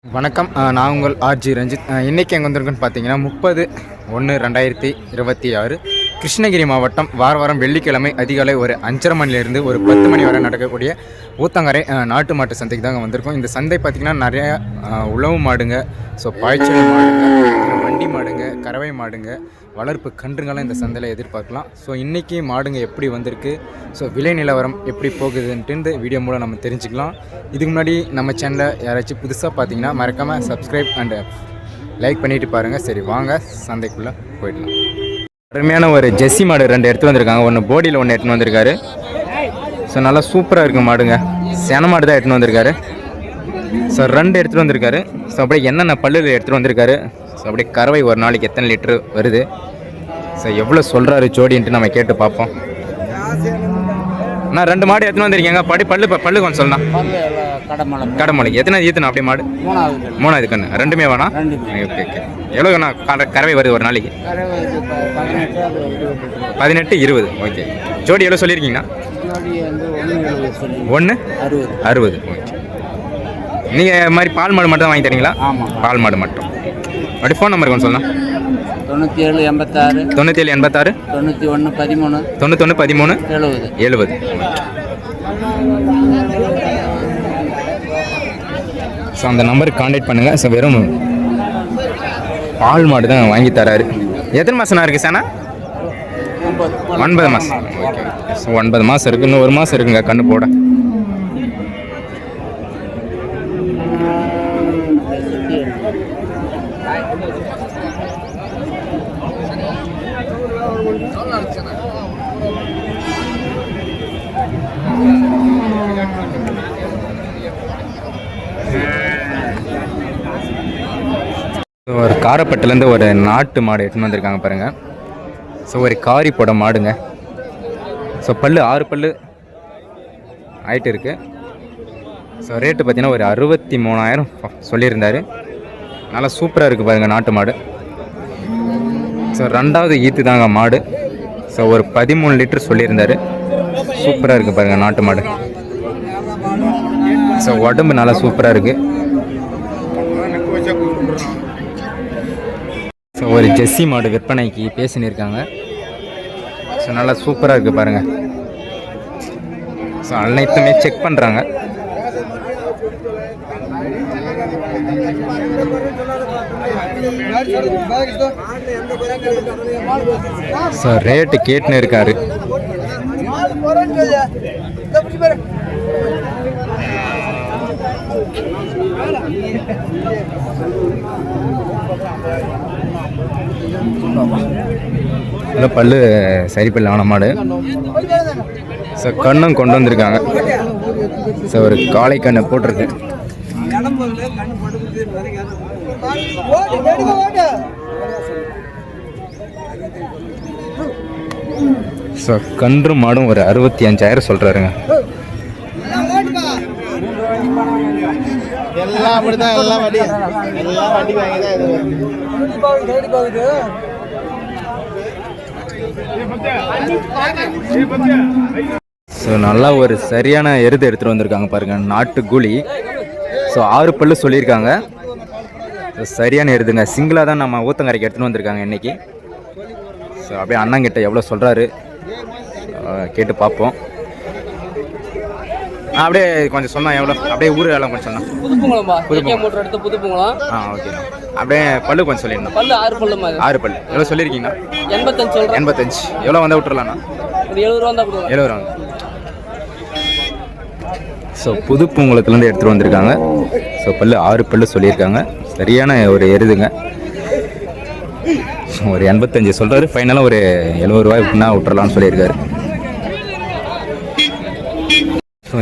வணக்கம். நான் உங்கள் ஆர்ஜி ரஞ்சித். இன்றைக்கி எங்கே வந்திருக்குன்னு பார்த்தீங்கன்னா 30/1/2026 கிருஷ்ணகிரி மாவட்டம் வாரம் வெள்ளிக்கிழமை அதிகாலை ஒரு 5:30 மணிலேருந்து ஒரு 10 மணி வரை நடக்கக்கூடிய ஊத்தங்கரை நாட்டு மாட்டு சந்தைக்கு தாங்க வந்திருக்கோம். இந்த சந்தை பார்த்திங்கன்னா நிறையா உழவு மாடுங்க, பாய்ச்சல் மாடுங்க, வண்டி மாடுங்க, கறவை மாடுங்க, வளர்ப்பு கன்றுங்களாம் இந்த சந்தையில் எதிர்பார்க்கலாம். இன்றைக்கி மாடுங்க எப்படி வந்திருக்கு, விலை நிலவரம் எப்படி போகுதுன்ட்டு இந்த வீடியோ மூலம் நம்ம தெரிஞ்சுக்கலாம். இதுக்கு முன்னாடி நம்ம சேனலை யாராச்சும் புதுசாக பார்த்தீங்கன்னா மறக்காமல் சப்ஸ்கிரைப் அண்ட் லைக் பண்ணிவிட்டு பாருங்கள். சரி, வாங்க சந்தைக்குள்ளே போயிடலாம். அருமையான ஒரு ஜெர்சி மாடு 2 எடுத்து வந்திருக்காங்க. ஒன்று போடியில் ஒன்று எடுத்துன்னு வந்திருக்காரு. நல்லா சூப்பராக இருக்குது மாடுங்க. சேன மாடு தான் எடுத்துன்னு வந்திருக்காரு. 2 எடுத்துகிட்டு வந்திருக்காரு. அப்படியே என்னென்ன பல்லில் எடுத்துகிட்டு வந்திருக்காரு. அப்படியே கறவை ஒரு நாளைக்கு எத்தனை லிட்டரு வருது, எவ்வளோ சொல்கிறாரு ஜோடின்ட்டு நம்ம கேட்டு பார்ப்போம். நான் 2 மாடு எடுத்துன்னு வந்திருக்கேங்க. பல்லு கொஞ்சம் சொல்லலாம். கடமலைக்கு எத்தனை ஈத்துனா அப்படியே மாடு? 3வது கண்ணு. 2மே வேணாம். ஓகே. எவ்வளோ வேணா கறவை வருது ஒரு நாளைக்கு? 18-20. ஓகே. ஜோடி எவ்வளோ சொல்லியிருக்கீங்கண்ணா? 1/60. ஓகே. நீங்கள் மாதிரி பால் மாடு மட்டும் தான் வாங்கி தரீங்களா? பால் மாடு மட்டும். அப்படி ஃபோன் நம்பர் கொஞ்சம் சொல்லலாம். 9786 9113 70. அந்த நம்பருக்கு கான்டாக்ட் பண்ணுங்கள். வெறும் பால் மாடு தான் வாங்கி தராரு. எத்தனை மாதம்னா இருக்குது சேனா? 9 மாதம். ஓகே. 9 மாதம் இருக்குது. இன்னும் 1 மாதம் இருக்குங்க கண்ணு போட. ஒரு காரப்பட்டிலேருந்து ஒரு நாட்டு மாடு எடுத்துன்னு வந்திருக்காங்க பாருங்கள். ஒரு காரி போட மாடுங்க. பல்லு 6 பல்லு ஆகிட்டு இருக்குது. ரேட்டு பார்த்தீங்கன்னா ஒரு 63,000 சொல்லியிருந்தார். நல்லா சூப்பராக இருக்குது பாருங்கள் நாட்டு மாடு. 2வது ஈத்து தாங்க மாடு. ஒரு 13 லிட்டர் சொல்லியிருந்தார். சூப்பராக இருக்குது பாருங்கள் நாட்டு மாடு. உடம்பு நல்லா சூப்பராக இருக்குது. ஒரு ஜெர்சி மாடு விற்பனைக்கு பேசினிருக்காங்க. நல்லா சூப்பராக இருக்குது பாருங்கள். அனைத்துமே செக் பண்ணுறாங்க. ரேட்டு கேட்டுன்னு இருக்காரு. பல்லு சரி பல்லு ஆன மாடு. கண்ணும் கொண்டு வந்திருக்காங்க. ஒரு காளை கண்ணை போட்டிருக்கு. கன்று மாடும் ஒரு 65,000 சொல்றாருங்க. நல்லா ஒரு சரியான எருது எடுத்துட்டு வந்திருக்காங்க பாருங்க. நாட்டு கூலி. 6 பல்லு சொல்லியிருக்காங்க. சரியான எருதுங்க. சிங்கிளாக தான் நம்ம ஊத்தங்கரைக்கு எடுத்துன்னு வந்திருக்காங்க இன்னைக்கு. அப்படியே அண்ணங்கிட்ட எவ்வளோ சொல்கிறாரு கேட்டு பார்ப்போம். அப்படியே கொஞ்சம் சொன்னால் எவ்வளோ? அப்படியே ஊர் எல்லாம் கொஞ்சம் சொன்னால். புதுப்புங்குளம். ஓகே. அப்படியே பல்லு கொஞ்சம் சொல்லியிருந்தோம். 6 பல்லு எவ்வளோ சொல்லியிருக்கீங்கன்னா? 85. எவ்வளோ வந்தால் விட்டுறலாண்ணா? 70 ரூபா. புதுப்புங்குளத்துலேருந்து எடுத்துகிட்டு வந்திருக்காங்க. பல்லு 6 பல்லு சொல்லியிருக்காங்க. சரியான ஒரு எருதுங்க. ஒரு 85 சொல்கிறாரு. ஃபைனலாக ஒரு 70 ரூபாய்க்குன்னா விட்டுறலான்னு சொல்லியிருக்காரு.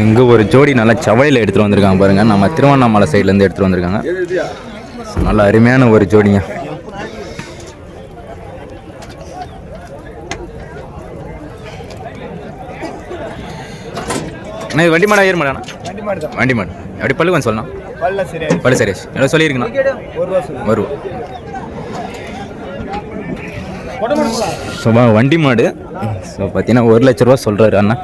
இங்கே ஒரு ஜோடி நல்லா சவையில் எடுத்துகிட்டு வந்திருக்காங்க பாருங்கள். நம்ம திருவண்ணாமலை சைட்லேருந்து எடுத்துகிட்டு வந்திருக்காங்க. நல்லா அருமையான ஒரு ஜோடிங்க. வண்டி மாடா ஏறு மாடாண்ணா? வண்டி மாடு. அப்படி பல்லு கொஞ்சம் சொல்லலாம். பல்லு சரி எவ்வளோ சொல்லியிருக்குண்ணா? 1 ரூபா. வண்டி மாடு. பார்த்தீங்கன்னா 1 லட்ச ரூபா சொல்கிறாரு அண்ணா.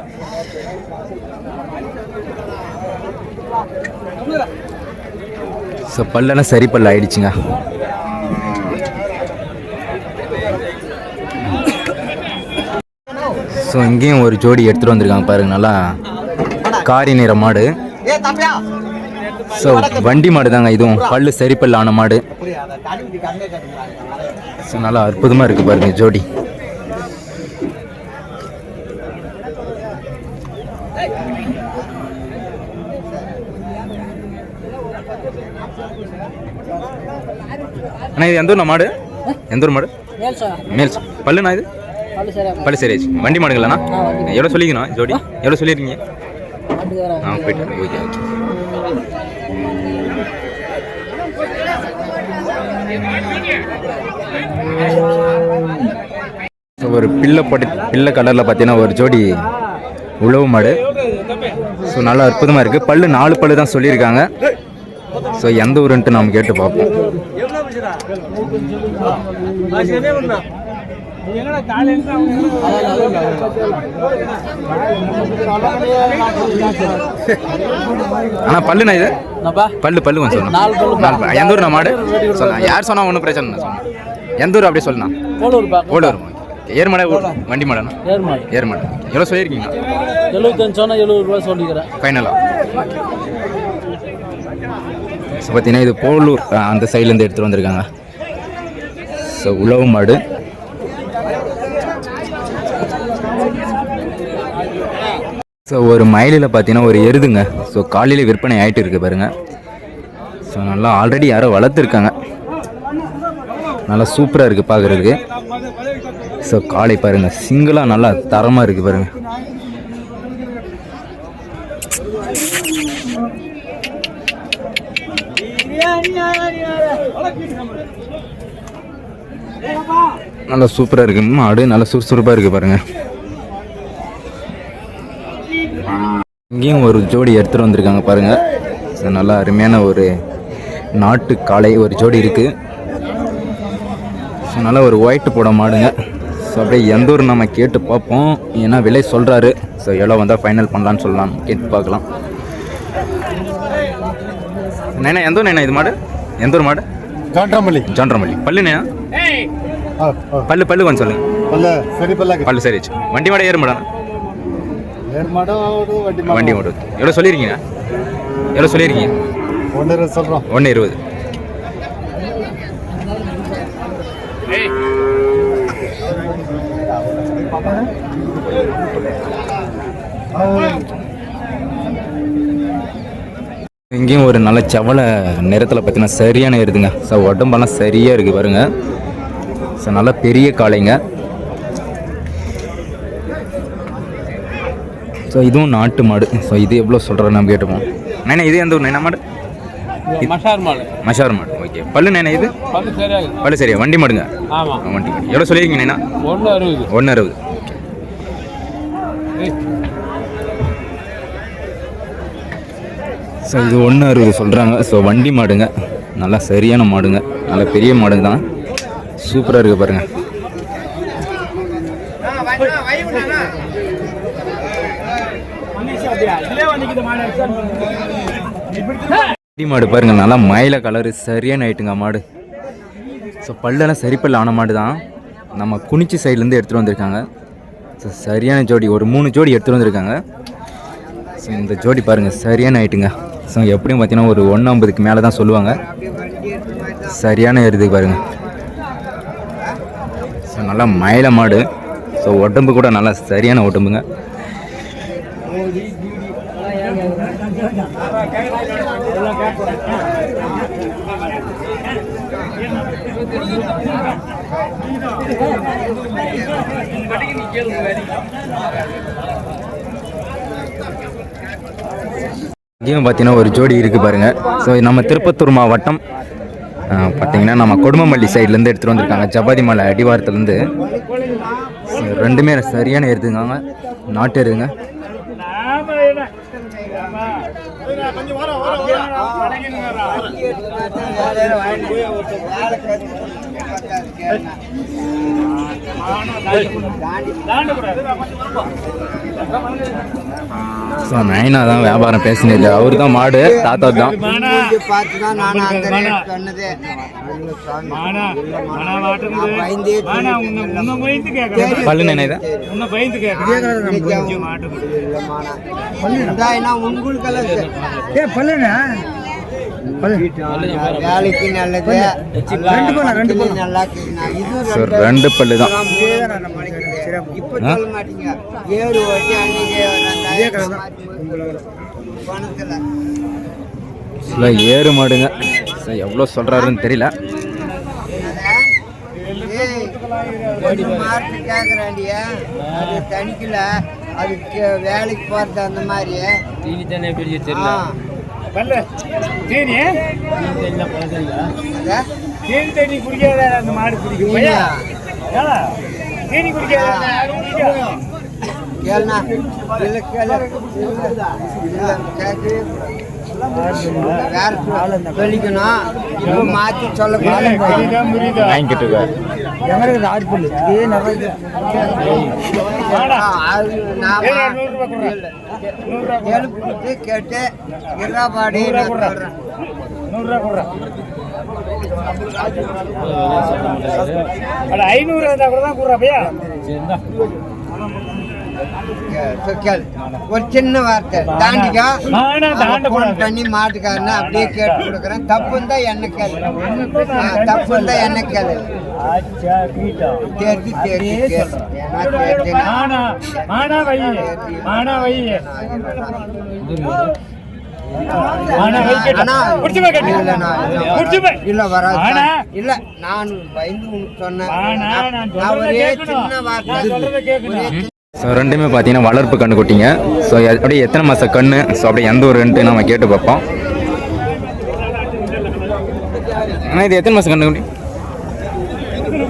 ஸோ பல்லெல்லாம் சரி பல்லு ஆயிடுச்சுங்க. ஸோ இங்கேயும் ஒரு ஜோடி எடுத்துகிட்டு வந்திருக்காங்க பாருங்க, நல்லா காரி நிற மாடு. ஸோ வண்டி மாடு தாங்க இதுவும், பல்லு சரி பல்லு ஆன மாடு. ஸோ நல்லா அற்புதமாக இருக்குது பாருங்க ஜோடி. அண்ணா இது எந்த ஊர் மாடு? எந்த ஊர் மாடு? மேல் பல்லுண்ணா இது பல்லு சரி ஆச்சு. வண்டி மாடுங்களாண்ணா? எவ்வளோ சொல்லிக்கணும் ஜோடி? எவ்வளோ சொல்லியிருக்கீங்க? போயிட்டு ஓகே ஓகே. ஒரு பிள்ளை கலரில் பார்த்தீங்கன்னா ஒரு ஜோடி உழவு மாடு. ஸோ நல்லா அற்புதமாக இருக்குது. பல்லு 4 பல்லு தான் சொல்லியிருக்காங்க. ஸோ எந்த ஊருன்ட்டு நாம் கேட்டு பார்ப்போம். அண்ணா பல்லுண்ணா இது பல்லு கொஞ்சம் சொல்லணும். எந்த ஊர் மாடு சொல்லலாம்? யார் சொன்னா ஒன்றும் பிரச்சனை இல்லை சொன்னேன். எந்த ஊர் அப்படியே சொல்லலாம்? போலூர். ஏர் மாடா வண்டி மாடாண்ணா? ஏர் மாடு. எவ்வளோ சொல்லியிருக்கீங்க? 70 ரூபா சொல்லிக்கிறேன் ஃபைனலாக. ஸோ பார்த்தீங்கன்னா இது போலூர் அந்த சைட்லேருந்து எடுத்துகிட்டு வந்திருக்காங்க. ஸோ உழவு மாடு. ஸோ ஒரு மயிலில் பார்த்தீங்கன்னா ஒரு எருதுங்க. ஸோ காலையில் விற்பனை ஆகிட்டு இருக்குது பாருங்கள். ஸோ நல்லா ஆல்ரெடி யாரோ வளர்த்துருக்காங்க. நல்லா சூப்பராக இருக்குது பார்க்குறதுக்கு. ஸோ காலை பாருங்கள், சிங்கிளாக நல்லா தரமாக இருக்குது பாருங்கள். நல்லா சூப்பராக இருக்கு மாடு, நல்லா சுறுசுறுப்பாக இருக்குது பாருங்கள். இங்கேயும் ஒரு ஜோடி எடுத்துகிட்டு வந்திருக்காங்க பாருங்கள். ஸோ நல்லா அருமையான ஒரு நாட்டு காளை ஒரு ஜோடி இருக்குது. ஸோ நல்லா ஒரு ஒயிட்டு போட மாடுங்க. ஸோ அப்படியே எந்த ஊர் நம்ம கேட்டு பார்ப்போம். ஏன்னா விலை சொல்கிறாரு. ஸோ எவ்வளோ வந்தால் ஃபைனல் பண்ணலான்னு சொல்லலாம், கேட்டு பார்க்கலாம். நைனா எந்த ஊர் நைனா இது மாடு? எந்த ஊர் மாடு? ஜான்ட்ரமல்லி. பல்லுண்ணா? பல்லு கொஞ்சம் சொல்லுங்க. பல்லு சரி. வண்டி மாடு ஏறு மாடா? வண்டி மாடு. எவ்வளோ சொல்லியிருக்கீங்க? 120. இங்கேயும் ஒரு நல்ல செவலை நிறத்தில் பார்த்தீங்கன்னா சரியான இருக்குதுங்க. ஸோ உடம்பெல்லாம் சரியாக இருக்குது பாருங்க. ஸோ நல்லா பெரிய காளைங்க. ஸோ இதுவும் நாட்டு மாடு. ஸோ இது எவ்வளோ சொல்கிறோம் நம்ம கேட்டுப்போம். நைனா இது எந்த ஊர் நைனா மாடு? மஷார் மாடு. ஓகே. பல்லு நைனா இது? பல்லு சரியா? வண்டி மாடுங்க? வண்டி மாடு. எவ்வளோ சொல்லியிருக்கீங்க நைனா? 160. ஸோ இது 160 சொல்கிறாங்க. ஸோ வண்டி மாடுங்க, நல்லா சரியான மாடுங்க, நல்லா பெரிய மாடுங்க தான். சூப்பராக இருக்குது பாருங்கள். வண்டி மாடு பாருங்கள், நல்லா மயில கலரு சரியான ஆயிட்டுங்க மாடு. ஸோ பல்லெல்லாம் சரி பல்லு ஆன மாடு தான். நம்ம குனிச்சி சைட்லேருந்து எடுத்துகிட்டு வந்திருக்காங்க. ஸோ சரியான ஜோடி, ஒரு 3 ஜோடி எடுத்துகிட்டு வந்திருக்காங்க. ஸோ இந்த ஜோடி பாருங்கள் சரியான ஆயிட்டுங்க. ஸோ எப்படியும் பார்த்தீங்கன்னா ஒரு 150க்கு மேலே தான் சொல்லுவாங்க. சரியான ஏறுது பாருங்கள். ஸோ நல்லா மயில மாடு. ஸோ உடம்பு கூட நல்லா சரியான உடம்புங்க. இங்கேயும் பார்த்தீங்கன்னா ஒரு ஜோடி இருக்குது பாருங்கள். ஸோ நம்ம திருப்பத்தூர் மாவட்டம் பார்த்தீங்கன்னா நம்ம கொடுமமல்லி சைட்லேருந்து எடுத்துகிட்டு வந்திருக்காங்க. ஜபாதி மலை அடிவாரத்துலேருந்து. ரெண்டுமே சரியான எருதுங்க, நாட்டு எருதுங்க. ஸோ நைனா தான் வியாபாரம் பேசினது. அவர் தான் மாடு, தாத்தா தான். பார்த்து தான் நான் அந்த ரேட் சொன்னதே. பல்லு நினைதா வேலைக்கு நல்லது. ஸோ 2 பல்லு தான். இப்ப சொல்ல மாட்டீங்க. 7 வட்டி அன்னைக்கு இல்லை ஏறு மாடுங்க. ஸோ எவ்வளோ சொல்கிறாருன்னு தெரியல. மாட்டு கேக்குறாண்டியா, அது தனிக்கல, அதுக்கு வேலைக்கு போறது அந்த மாதிரி. தண்ணி குடிக்காத அந்த மாடு குடிக்கும். தீனி குடிக்காத கேளுண்ணா. இல்லை கேளு. வேற சொல்லிக்கணும். இப்போ மாற்றி சொல்லக்கூடாது. வாங்கிட்டு இருக்காரு. எழுப்பிட்டு கேட்டு இருபாடி 500 இருந்தா கூட தான் கூறாப்பையா. ஒரு சின்ன வார்த்தை தாண்டிக்கா பண்ணி மாட்டுக்காரன்னு அப்படியே கேட்டு கொடுக்குறேன். தப்பு இருந்தா என்ன கேளு, தப்பு இருந்தா என்ன கேளு. தேர்த்தி தேர்த்தி இல்ல வராது. இல்ல நான் பயந்து சொன்னேன். ஒரே சின்ன வார்த்தை. ஸோ ரெண்டுமே பார்த்தீங்கன்னா வளர்ப்பு கண்ணு குட்டிங்க. ஸோ அப்படியே எத்தனை மாதம் கண்ணு, ஸோ அப்படியே எந்த ஊருன்ட்டு நம்ம கேட்டு பார்ப்போம். ஆனால் இது எத்தனை மாதம் கண்ணு குட்டி?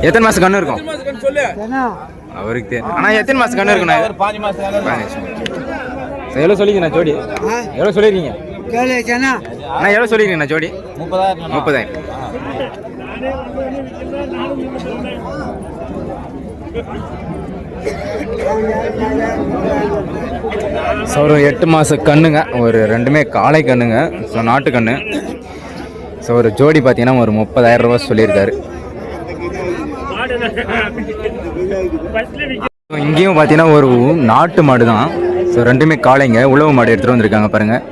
எத்தனை மாதம் கண்ணு இருக்கும் அவருக்கு தெரியும். ஆனால் எத்தனை மாதம் கண்ணு இருக்குண்ணா? 5 மாதம். எவ்வளோ சொல்லிங்கண்ணா ஜோடி? எவ்வளோ சொல்லியிருக்கீங்க அண்ணா? எவ்வளோ சொல்லியிருக்கீங்கண்ணா ஜோடி? 30,000. ஸோ ஒரு 8 மாத கண்ணுங்க. ஒரு ரெண்டுமே காளை கண்ணுங்க. ஸோ நாட்டு கண்ணு. ஸோ ஒரு ஜோடி பார்த்தீங்கன்னா ஒரு 30,000 ரூபா சொல்லியிருக்காரு. இங்கேயும் பார்த்தீங்கன்னா ஒரு நாட்டு மாடு தான். ஸோ ரெண்டுமே காளைங்க. உழவு மாடு எடுத்துகிட்டு வந்திருக்காங்க பாருங்கள்.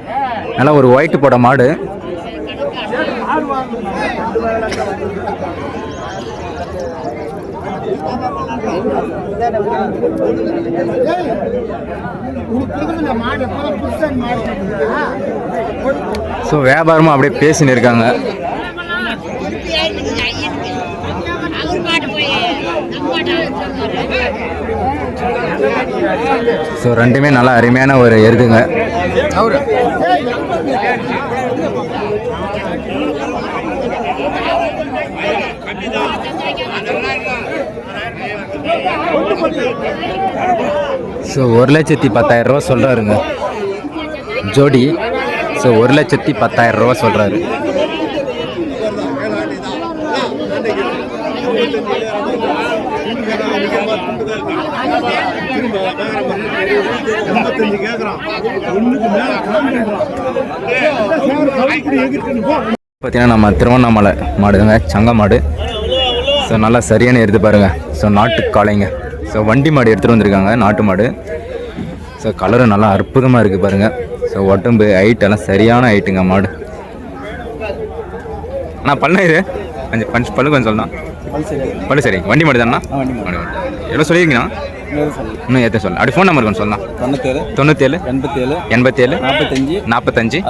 நல்லா ஒரு ஒயிட் போட மாடு. ஸோ வியாபாரமும் அப்படியே பேசின்னு இருக்காங்க. ஸோ ரெண்டுமே நல்லா அருமையான ஒரு எருதுங்க. ஸோ 1,10,000 ரூபா சொல்கிறாருங்க ஜோடி. ஸோ 1,10,000 ரூபா சொல்கிறாரு. பார்த்தீங்கன்னா நம்ம திருவண்ணாமலை மாடுங்க, சங்க மாடு. ஸோ நல்லா சரியான எடுத்து பாருங்கள். ஸோ நாட்டு காளைங்க. ஸோ வண்டி மாடு எடுத்துகிட்டு வந்திருக்காங்க, நாட்டு மாடு. ஸோ கலரு நல்லா அற்புதமாக இருக்குது பாருங்கள். ஸோ உடம்பு ஹைட்டெல்லாம் சரியான ஹைட்டுங்க மாடு. அண்ணா பல்லு இது கொஞ்சம் பல்லு கொஞ்சம் சொல்லலாம். பல்லு சரி. வண்டி மாடு தானே? எவ்வளோ சொல்லியிருக்கீங்கண்ணா? இன்னும் எத்தனை சொல்லலாம்? அப்படி ஃபோன் நம்பர் கொஞ்சம் சொல்லலாம். 97 87 45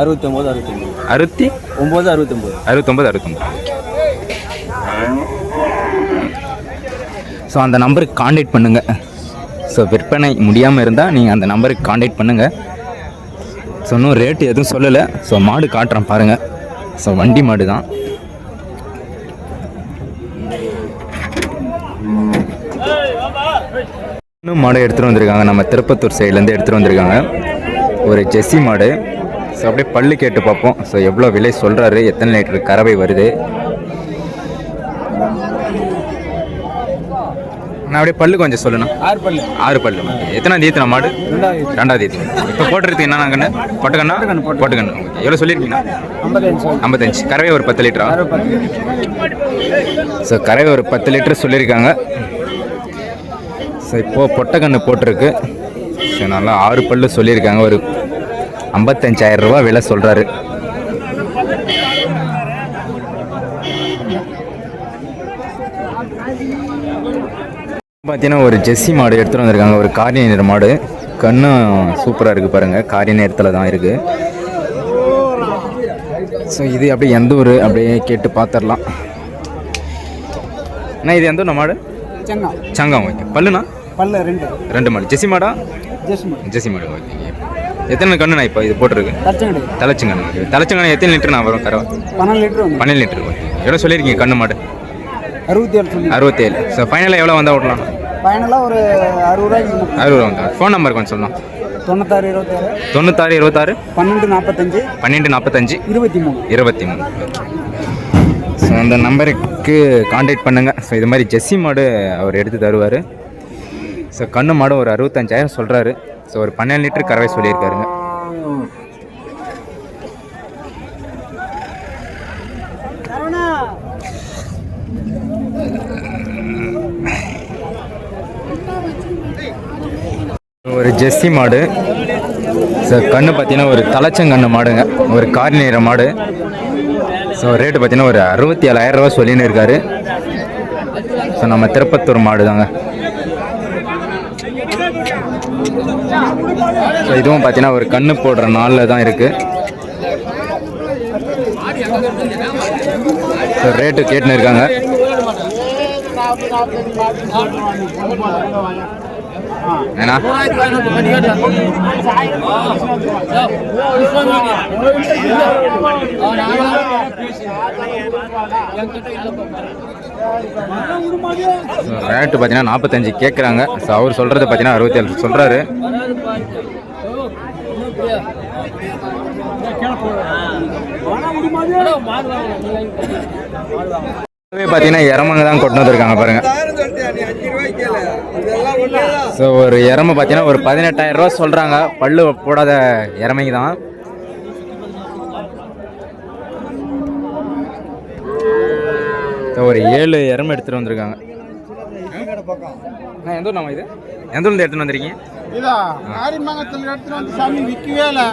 69. ஸோ அந்த நம்பருக்கு காண்டாக்ட் பண்ணுங்கள். ஸோ விற்பனை முடியாமல் இருந்தால் நீங்கள் அந்த நம்பருக்கு காண்டாக்ட் பண்ணுங்கள். ஸோ இன்னும் ரேட்டு எதுவும் சொல்லலை. ஸோ மாடு காட்டுறேன் பாருங்கள். ஸோ வண்டி மாடு தான். இன்னும் மாடு எடுத்துகிட்டு வந்திருக்காங்க. நம்ம திருப்பத்தூர் சைட்லேருந்து எடுத்துகிட்டு வந்திருக்காங்க. ஒரு ஜெர்சி மாடு. ஸோ அப்படியே பல்லு கேட்டு பார்ப்போம். ஸோ எவ்வளோ விலை சொல்கிறாரு, எத்தனை லிட்டர் கறவை வருது. நான் அப்படியே பல்லு கொஞ்சம் சொல்லணும். 6 பல்லு. எத்தனை தேதினா மாடு? 2ஆம் தேதி. இப்போ போட்டுறதுக்கு என்ன கண்ணு? பொட்டக்கண்ணு. எவ்வளோ சொல்லியிருக்கீங்கன்னா? 55. கறவை ஒரு 10 லிட்டரா? ஸோ கறவை ஒரு 10 லிட்டர் சொல்லியிருக்காங்க. ஸோ இப்போது பொட்டக்கண்ணு போட்டிருக்கு. ஸோ நல்லா 6 பல்லு சொல்லியிருக்காங்க. ஒரு 55,000 ரூபா விலை சொல்கிறாரு. பார்த்தீங்கன்னா ஒரு ஜெர்சி மாடு எடுத்துகிட்டு வந்திருக்காங்க. ஒரு காரி நிற மாடு. கண்ணும் சூப்பராக இருக்குது பாருங்கள். காரி நேரத்தில் தான் இருக்குது. ஸோ இது அப்படியே எந்த ஊர் அப்படியே கேட்டு பார்த்துடலாம். அண்ணா இது எந்த ஊர் மாடு? சங்கம். ஓகே. பல்லுண்ணா? பல்லு 2 மாடு. ஜெர்சி மாடா? ஜெர்சி மாடு. ஓகே. எத்தனை கண்ணுண்ணா இப்போ இது போட்டிருக்கு? தலைச்சங்கண்ணு. தலைச்சங்கண்ணு எத்தனை லிட்டர் நான் வரும் கறவை? 12 லிட்டர். ஓகே. எவ்வளோ சொல்லியிருக்கீங்க கண்ணு மாடு? 67. ஸோ ஃபைனலாக எவ்வளோ வந்தால் ஓட்டலாம்? ஃபைனலாக ஒரு 60 ரூபா வந்தால். ஃபோன் நம்பர் கொஞ்சம் சொல்லலாம். 96 26 12 45 23. ஸோ அந்த நம்பருக்கு காண்டாக்ட் பண்ணுங்கள். ஸோ இது மாதிரி ஜெர்சி மாடு அவர் எடுத்து தருவார். ஸோ கண்ணு மாடு ஒரு 65,000 சொல்கிறாரு. ஸோ ஒரு 12 லிட்டர் கறவை சொல்லியிருக்காருங்க. ஒரு ஜெர்சி மாடு. ஸோ கண்ணு பார்த்தீங்கன்னா ஒரு தலைச்சங்கண்ணு மாடுங்க. ஒரு காரி நிற மாடு. ஸோ ரேட்டு பார்த்தீங்கன்னா ஒரு 67,000 ரூபா சொல்லின்னு இருக்காரு. ஸோ நம்ம திருப்பத்தூர் மாடு தாங்க. ஸோ இதுவும் பார்த்தீங்கன்னா ஒரு கண்ணு போடுற நாளில் தான் இருக்குது. ஸோ ரேட்டு கேட்டுன்னு இருக்காங்க. ஏன்னா ரேட்டு பார்த்தீங்கன்னா 45 கேட்குறாங்க. ஸோ அவர் சொல்கிறது பார்த்தீங்கன்னா 67 சொல்கிறாரு. பார்த்தீங்கன்னா இறமங்க தான் கொண்டு வந்திருக்காங்க பாருங்க. ஸோ ஒரு இறமை பார்த்தீங்கன்னா ஒரு 18,000 ரூபா சொல்கிறாங்க. பல்லு போடாத இறமைங்க தான். ஸோ ஒரு 7 இறமை எடுத்துகிட்டு வந்திருக்காங்க. எந்த ஊர் நம்ம இது எந்த ஊர்லேருந்து எடுத்துகிட்டு வந்திருக்கீங்க?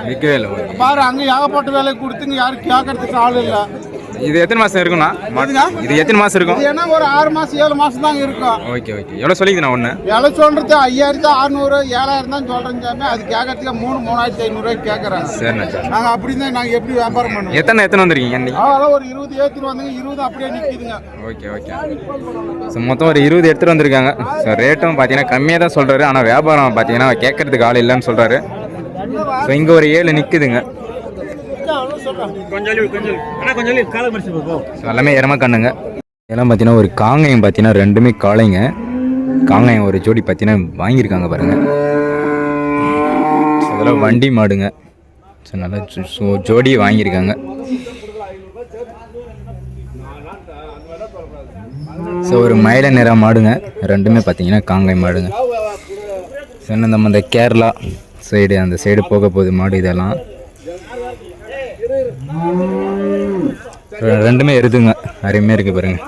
விற்கவே இல்லை பாரு, அங்கே ஏகப்பட்ட வேலை கொடுத்துங்க, யாரும் கேட்கறதுக்கு ஆள் இல்லை. இது எத்தனை மாதம் இருக்குண்ணா? இது எத்தனை மாதம் இருக்கும்? ஏன்னா ஒரு 6 மாதம் 7 மாதம் தாங்க இருக்கும். ஓகே. எவ்வளோ சொல்லிக்குதுண்ணா ஒன்று? விலை சொல்றது 5,600 7,000 தான் சொல்கிறேன் சாமி. அது கேட்கறதுக்கு 3,500 கேட்குறாங்க. சரிண்ணா. நாங்கள் அப்படி தான் நாங்கள் எப்படி வியாபாரம் பண்ணுவோம்? எத்தனை வந்திருக்கீங்க இன்னைக்கு? அதெல்லாம் ஒரு 20 ஏற்றிட்டு வந்தீங்க. 20 அப்படியே நிற்கிதுங்க. ஓகே. ஸோ மொத்தம் ஒரு 20 எடுத்துகிட்டு வந்திருக்காங்க. ஸோ ரேட்டும் பார்த்தீங்கன்னா கம்மியாக தான் சொல்கிறாரு. ஆனால் வியாபாரம் பார்த்தீங்கன்னா கேட்கறதுக்கு ஆள் இல்லைன்னு சொல்கிறாரு. ஸோ இங்கே ஒரு 7 நிற்குதுங்க. எல்லாமே இறம கண்ணுங்க. எல்லாம் பார்த்தீங்கன்னா ஒரு காங்காயம் பார்த்தீங்கன்னா 2மே காளைங்க. காங்காயம் ஒரு ஜோடி பார்த்தீங்கன்னா வாங்கியிருக்காங்க பாருங்க. அதெல்லாம் வண்டி மாடுங்க. ஸோ நல்லா ஜோடி வாங்கியிருக்காங்க. ஸோ ஒரு மயில நிற மாடுங்க. 2மே பார்த்தீங்கன்னா காங்காய் மாடுங்க. ஸோ நம்ம அந்த கேரளா சைடு அந்த சைடு போக போகுது மாடு. இதெல்லாம் 2மே எருதுங்க. அருமையாக இருக்குது பாருங்க.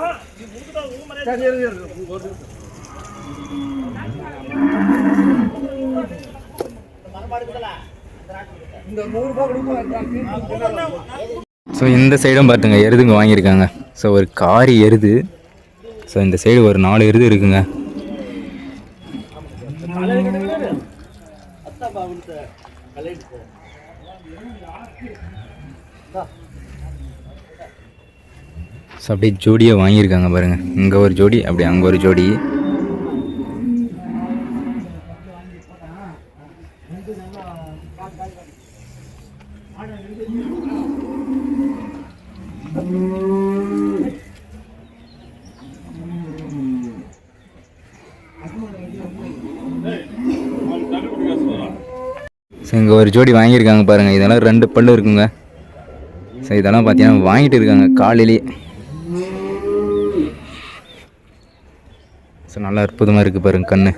ஸோ இந்த சைடும் பார்த்துங்க எருதுங்க வாங்கியிருக்காங்க. ஸோ ஒரு காரி எருது. ஸோ இந்த சைடு ஒரு 4 எருது இருக்குங்க. ஸோ அப்படியே ஜோடியை வாங்கியிருக்காங்க பாருங்கள். இங்கே ஒரு ஜோடி, அப்படி அங்கே ஒரு ஜோடி. ஸோ இங்கே ஒரு ஜோடி வாங்கியிருக்காங்க பாருங்கள். இதெல்லாம் 2 பல்லு இருக்குங்க. ஸோ இதெல்லாம் பார்த்தீங்கன்னா வாங்கிட்டு இருக்காங்க காலையிலேயே. ஸோ நல்லா அற்புதமாக இருக்குது பாருங்கள் கண்ணு.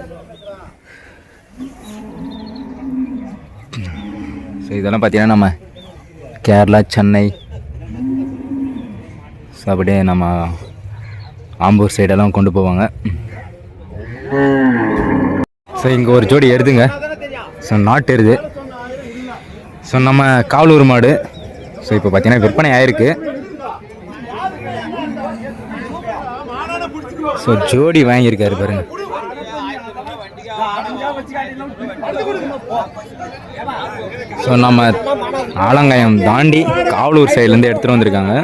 ஸோ இதெல்லாம் பார்த்தீங்கன்னா நம்ம கேரளா, சென்னை, ஸோ அப்படியே நம்ம ஆம்பூர் சைடெல்லாம் கொண்டு போவாங்க. ஸோ இங்கே ஒரு ஜோடி எருதுங்க. ஸோ நாட்டு எருது. ஸோ நம்ம காவலூர் மாடு. ஸோ இப்போ பார்த்தீங்கன்னா விற்பனை ஆயிருக்கு. ஸோ ஜோடி வாங்கியிருக்காரு பாருங்க. ஸோ நம்ம ஆலங்காயம் தாண்டி காவலூர் சைட்லேருந்து எடுத்துகிட்டு வந்திருக்காங்க.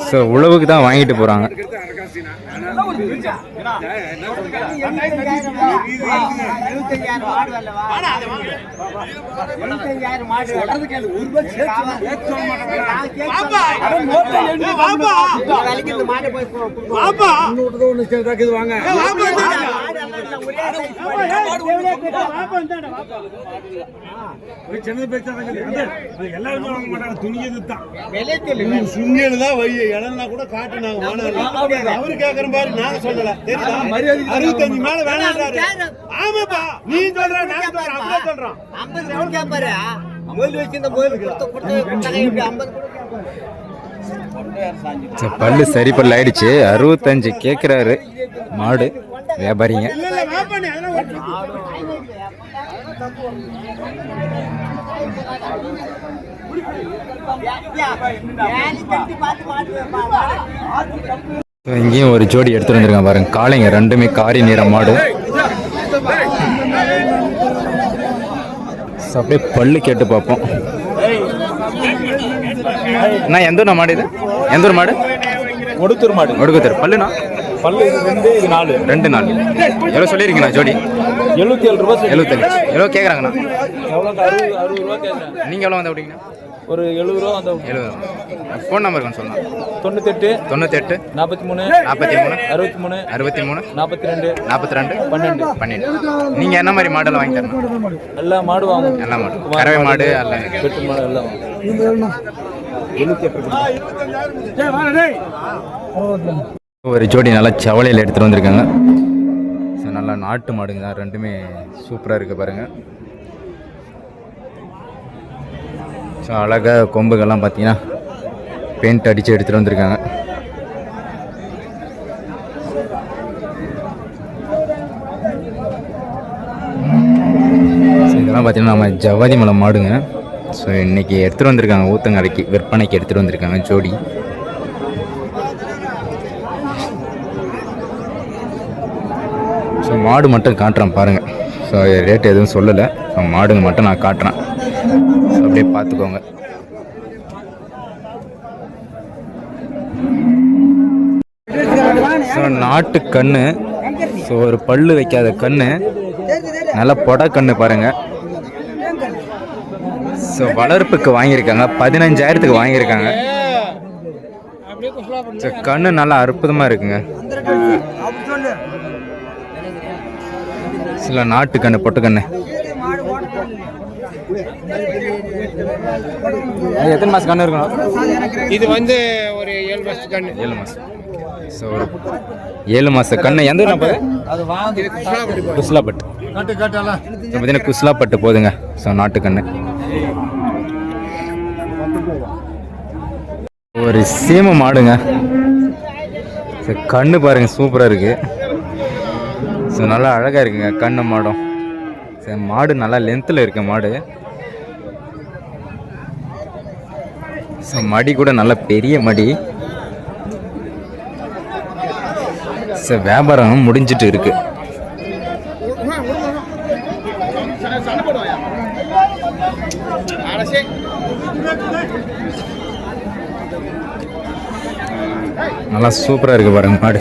ஸோ உழவுக்கு தான் வாங்கிட்டு போகிறாங்க. கூட காட்டுனாங்க. அவரு கேக்குற மாதிரி நாங்க சொல்லல. 65 மேல வேணான்றாரு. ஆமாப்பா நீ சொல்ற நான் சொல்றேன் அப்படியே சொல்றோம். 50 ரவுண்ட் கேப்பாரு. முதல் வச்சிருந்த முதல் கொடுத்தாங்க இப்படி 50 பல்லு சரி பல்லு ஆயிடுச்சு. 65 கேட்குறாரு மாடு வியாபாரிங்க. இங்கேயும் ஒரு ஜோடி எடுத்துட்டு வந்திருக்காங்க பாருங்க. காளைங்க 2மே காரி நிற மாடு. அப்படியே பல்லு கேட்டு பார்ப்போம். நான் எந்த ஊர் மாடு இது? எந்த ஊர் மாடு? ஒடுத்தூர் மாடு. ஒடுக்குத்தூர். பல்லுண்ணா? பல்லு 2 4. எவ்வளோ சொல்லியிருக்கீங்கண்ணா ஜோடி? 77 ரூபா. 77 எவ்வளோ கேட்குறாங்கண்ணா? எவ்வளோ? 60 ரூபா கேட்குறேன். நீங்கள் எவ்வளோ வந்து விட்டீங்கண்ணா? ஒரு 70 ரூபா வந்து. 70. ஃபோன் நம்பர் கொஞ்சம் சொல்லலாம். 98 98 43 43 63 63 42 42 12 12. நீங்கள் என்ன மாதிரி மாடல் வாங்கி தரணும்? எல்லா மாடு வாங்கும். எல்லா மாடு கறவை மாடு அல்ல வெட்டு மாடு எல்லாம் ஒரு ஜோடி நல்லா சவலையில் எடுத்துகிட்டு வந்திருக்காங்க. ஸோ நல்லா நாட்டு மாடுங்க தான். 2மே சூப்பராக இருக்குது பாருங்கள். ஸோ அழகாக கொம்புகள்லாம் பார்த்தீங்கன்னா பெயிண்ட் அடித்து எடுத்துகிட்டு வந்திருக்காங்க. ஸோ இதெல்லாம் பார்த்தீங்கன்னா நம்ம ஜவாதி மலை மாடுங்க. ஸோ இன்றைக்கி எடுத்துகிட்டு வந்திருக்காங்க ஊத்தங்கரைக்கு விற்பனைக்கு எடுத்துகிட்டு வந்திருக்காங்க ஜோடி. ஸோ மாடு மட்டும் காட்டுறேன் பாருங்கள். ஸோ ரேட் எதுவும் சொல்லலை. ஸோ மாடுங்க மட்டும் நான் காட்டுறேன். ஸோ அப்படியே பார்த்துக்கோங்க. ஸோ நாட்டு கன்று. ஸோ ஒரு பல்லு வைக்காத கன்று. நல்லா பொட கன்று பாருங்கள். ஸோ வளர்ப்புக்கு வாங்கியிருக்காங்க. 15,000க்கு வாங்கியிருக்காங்க. ஸோ கன்று நல்லா அற்புதமாக இருக்குங்க. சில நாட்டு கன்று பொட்டு கன்று. எத்தனை மாதம் கன்று இருக்கணும்? இது வந்து ஒரு 7 மாசத்து கண்ணு. 7 மாதம். ஸோ ஒரு 7 மாத கன்று. எந்த ஊர் போகுது? குஸ்லாப்பட்டு. ஸோ பார்த்தீங்கன்னா குஸ்லாப்பட்டு போகுதுங்க. ஸோ நாட்டு கன்று. ஒரு சீம மாடுங்க. ஸோ கண்ணு பாருங்கள் சூப்பராக இருக்குது. ஸோ நல்லா அழகாக இருக்குங்க கண்ணு மாடும். ஸோ மாடு நல்லா லென்த்தில் இருக்க மாடு. ஸோ மடி கூட நல்ல பெரிய மடி. ஸோ வியாபாரம் முடிஞ்சிட்டு இருக்கு. நல்லா சூப்பராக இருக்குது பாருங்க மாடு.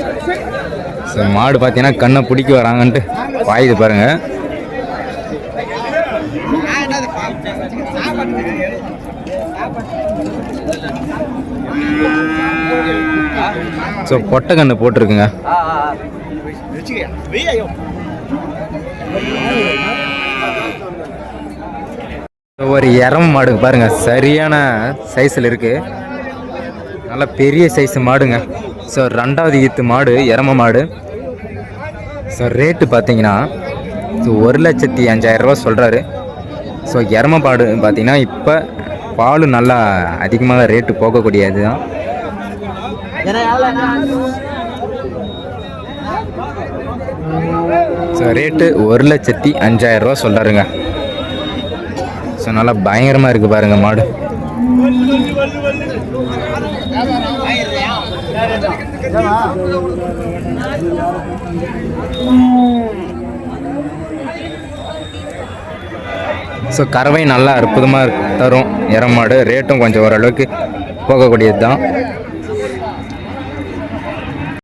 ஸோ மாடு பார்த்தீங்கன்னா கண்ணை பிடிக்க வராங்கன்ட்டு பாயுது பாருங்க. ஸோ பொட்டை கண்ணு போட்டிருக்குங்க. ஒரு எரம மாடு பாருங்க, சரியான சைஸில் இருக்குது. நல்ல பெரிய சைஸ் மாடுங்க. ஸோ 2வது ஈத்து மாடு, எரம மாடு. ஸோ ரேட்டு பார்த்தீங்கன்னா 1,05,000 ரூபா சொல்கிறாரு. ஸோ எரம மாடு பார்த்தீங்கன்னா இப்போ பால் நல்லா அதிகமாக ரேட்டு போகக்கூடியது தான். ஸோ ரேட்டு 1,05,000 ரூபா சொல்கிறாருங்க. ஸோ நல்லா பயங்கரமாக இருக்குது பாருங்கள் மாடு. ஸோ கறவை நல்லா அற்புதமாக தரும் எரமாடு. ரேட்டும் கொஞ்சம் ஓரளவுக்கு போகக்கூடியது தான்.